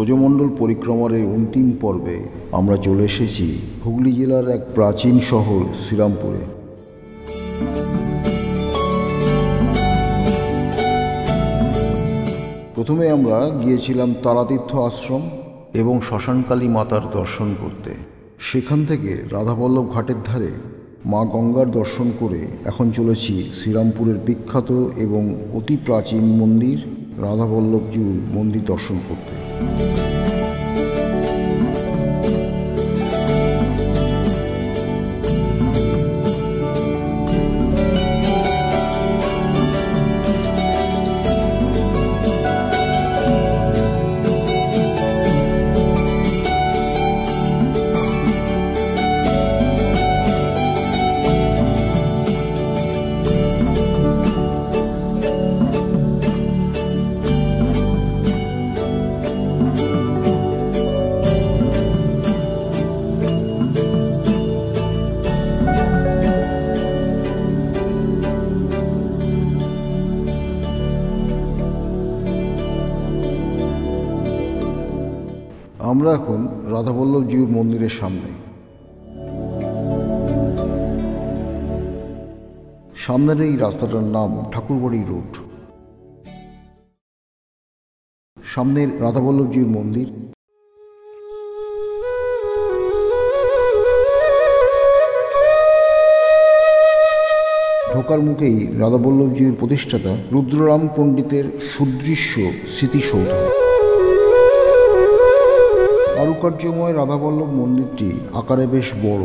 ব্রজমণ্ডল পরিক্রমার এই অন্তিম পর্বে আমরা চলে এসেছি হুগলি জেলার এক প্রাচীন শহর শ্রীরামপুরে। প্রথমে আমরা গিয়েছিলাম তারাতীর্থ আশ্রম এবং শ্মশানকালী মাতার দর্শন করতে। সেখান থেকে রাধাবল্লভ ঘাটের ধারে মা গঙ্গার দর্শন করে এখন চলেছি শ্রীরামপুরের বিখ্যাত এবং অতি প্রাচীন মন্দির রাধাবল্লভজিউ মন্দির দর্শন করতে। আমরা এখন রাধাবল্লভজিউর মন্দিরের সামনে। সামনের এই রাস্তাটার নাম ঠাকুরবাড়ি রোড। সামনের রাধাবল্লভজিউর মন্দির। ঢোকার মুখেই রাধাবল্লভজিউর প্রতিষ্ঠাতা রুদ্ররাম পণ্ডিতের সুদৃশ্য স্মৃতিসৌধ। কারুকার্যময় রাধাবল্লভ মন্দিরটি আকারে বেশ বড়।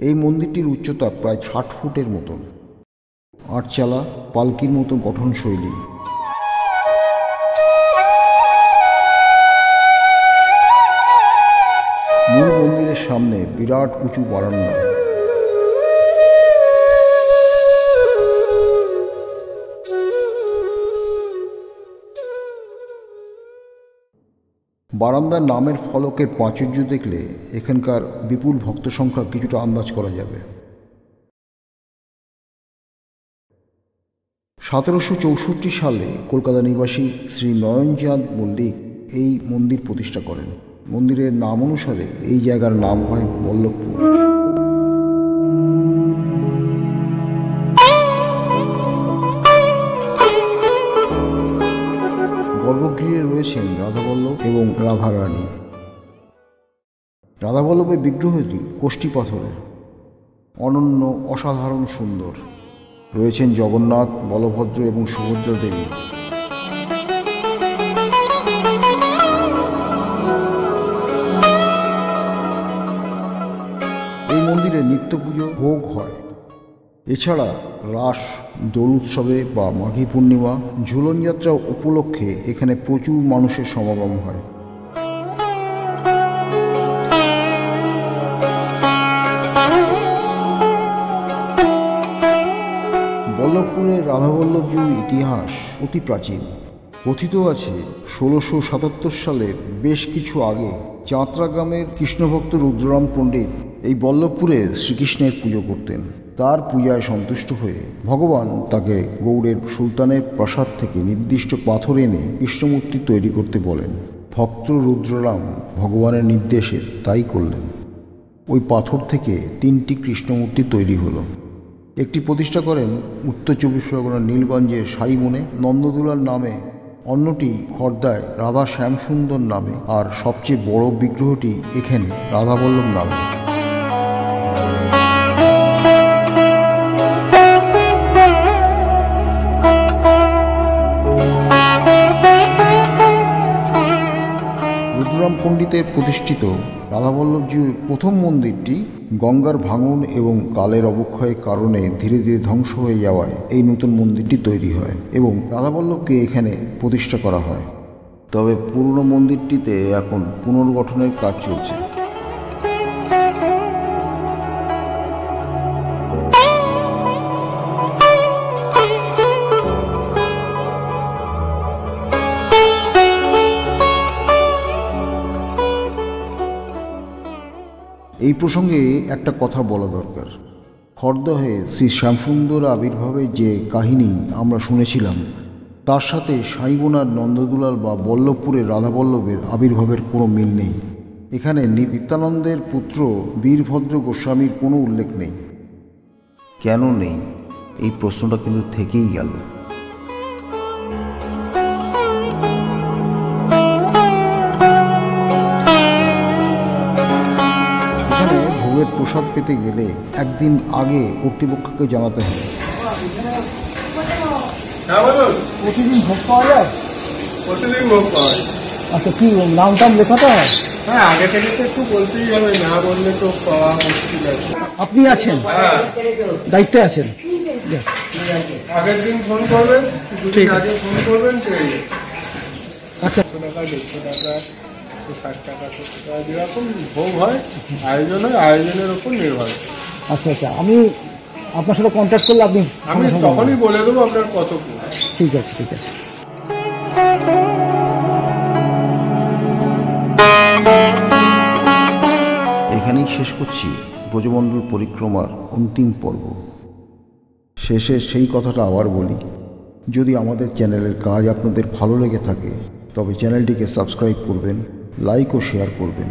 এই মন্দিরটির উচ্চতা প্রায় 60 ফুটের মতন। আটচালা পালকির মতো গঠনশৈলী। মূল মন্দিরের সামনে বিরাট উঁচু বারান্দা। বারান্দার নামের ফলকের প্রাচুর্য দেখলে এখানকার বিপুল ভক্ত সংখ্যা কিছুটা আন্দাজ করা যাবে। 1764 সালে কলকাতা নিবাসী শ্রী নয়নচাঁদ মল্লিক এই মন্দির প্রতিষ্ঠা করেন। মন্দিরের নাম অনুসারে এই জায়গার নাম হয় বল্লভপুর। গর্ভগৃহে রয়েছেন রাধাবল্লভ এবং রাধারানী। রাধাবল্লভের বিগ্রহটি কষ্টিপাথরের, অনন্য অসাধারণ সুন্দর। রয়েছেন জগন্নাথ, বলভদ্র এবং সুভদ্রা দেবী। এই মন্দিরে নিত্য পুজো ভোগ হয়। এছাড়া রাস, দোল উৎসবে বা মাঘী পূর্ণিমা, ঝুলনযাত্রা উপলক্ষে এখানে প্রচুর মানুষের সমাগম হয়। বল্লভপুরের রাধাবল্লভজিউর ইতিহাস অতি প্রাচীন। কথিত আছে 1677 সালের বেশ কিছু আগে চাঁতরা গ্রামের কৃষ্ণভক্ত রুদ্ররাম পণ্ডিত এই বল্লভপুরে শ্রীকৃষ্ণের পুজো করতেন। তার পূজায় সন্তুষ্ট হয়ে ভগবান তাকে গৌড়ের সুলতানের প্রাসাদ থেকে নির্দিষ্ট পাথর এনে কৃষ্ণমূর্তি তৈরি করতে বলেন। ভক্ত রুদ্ররাম ভগবানের নির্দেশে তাই করলেন। ওই পাথর থেকে 3টি কৃষ্ণমূর্তি তৈরি হলো। একটি প্রতিষ্ঠা করেন উত্তর 24 পরগনার নীলগঞ্জের সাইবনে নন্দদুলাল নামে, অন্যটি খর্দায় রাধা শ্যামসুন্দর নামে, আর সবচেয়ে বড় বিগ্রহটি এখানে রাধাবল্লভ নামে। রুদ্ররাম পণ্ডিতের প্রতিষ্ঠিত রাধাবল্লভজিউর প্রথম মন্দিরটি গঙ্গার ভাঙন এবং কালের অবক্ষয়ের কারণে ধীরে ধীরে ধ্বংস হয়ে যাওয়ায় এই নতুন মন্দিরটি তৈরি হয় এবং রাধাবল্লভকে এখানে প্রতিষ্ঠা করা হয়। তবে পুরনো মন্দিরটিতে এখন পুনর্গঠনের কাজ চলছে। এই প্রসঙ্গে একটা কথা বলা দরকার। খর্দাহে শ্রী শ্যামসুন্দর আবির্ভাবের যে কাহিনী আমরা শুনেছিলাম, তার সাথে সাইবন আর নন্দদুলাল বা বল্লভপুরের রাধাবল্লভের আবির্ভাবের কোনো মিল নেই। এখানে নিত্যানন্দের পুত্র বীরভদ্র গোস্বামীর কোনো উল্লেখ নেই। কেন নেই এই প্রশ্নটা কিন্তু থেকেই গেল। এখানে ভোগের প্রসাদ পেতে গেলে একদিন আগে কর্তৃপক্ষকে জানাতে হবে। প্রতিদিন ভোগ পাওয়া যায়? প্রতিদিন ভোগ পাওয়া যায়। আচ্ছা, কি নাম টাম লেখাতে হয়? হ্যাঁ, আগে থেকে তো একটু বলতেই হবে, না বললে তো পাওয়া মুশকিল আছে। আপনি আছেন? হ্যাঁ, দায়িত্বে আছেন। আগের দিন ফোন করবেন, দুদিন আগে ফোন করবেন, পেয়ে যাবেন। আচ্ছা, 100 টাকা, 150 টাকা, 60 টাকা, 70 টাকা যেরকম ভোগ হয় আয়োজনের উপর নির্ভর। আচ্ছা আচ্ছা, আমি আপনার সাথে কন্ট্যাক্ট করলে আপনি? আমি তখনই বলে দেবো আপনার কত কি। ঠিক আছে ঠিক আছে। এখানেই শেষ করছি ব্রজমণ্ডল পরিক্রমার অন্তিম পর্ব। শেষে সেই কথাটা আবার বলি, যদি আমাদের চ্যানেলের কাজ আপনাদের ভালো লেগে থাকে তবে চ্যানেলটিকে সাবস্ক্রাইব করবেন, লাইক ও শেয়ার করবেন।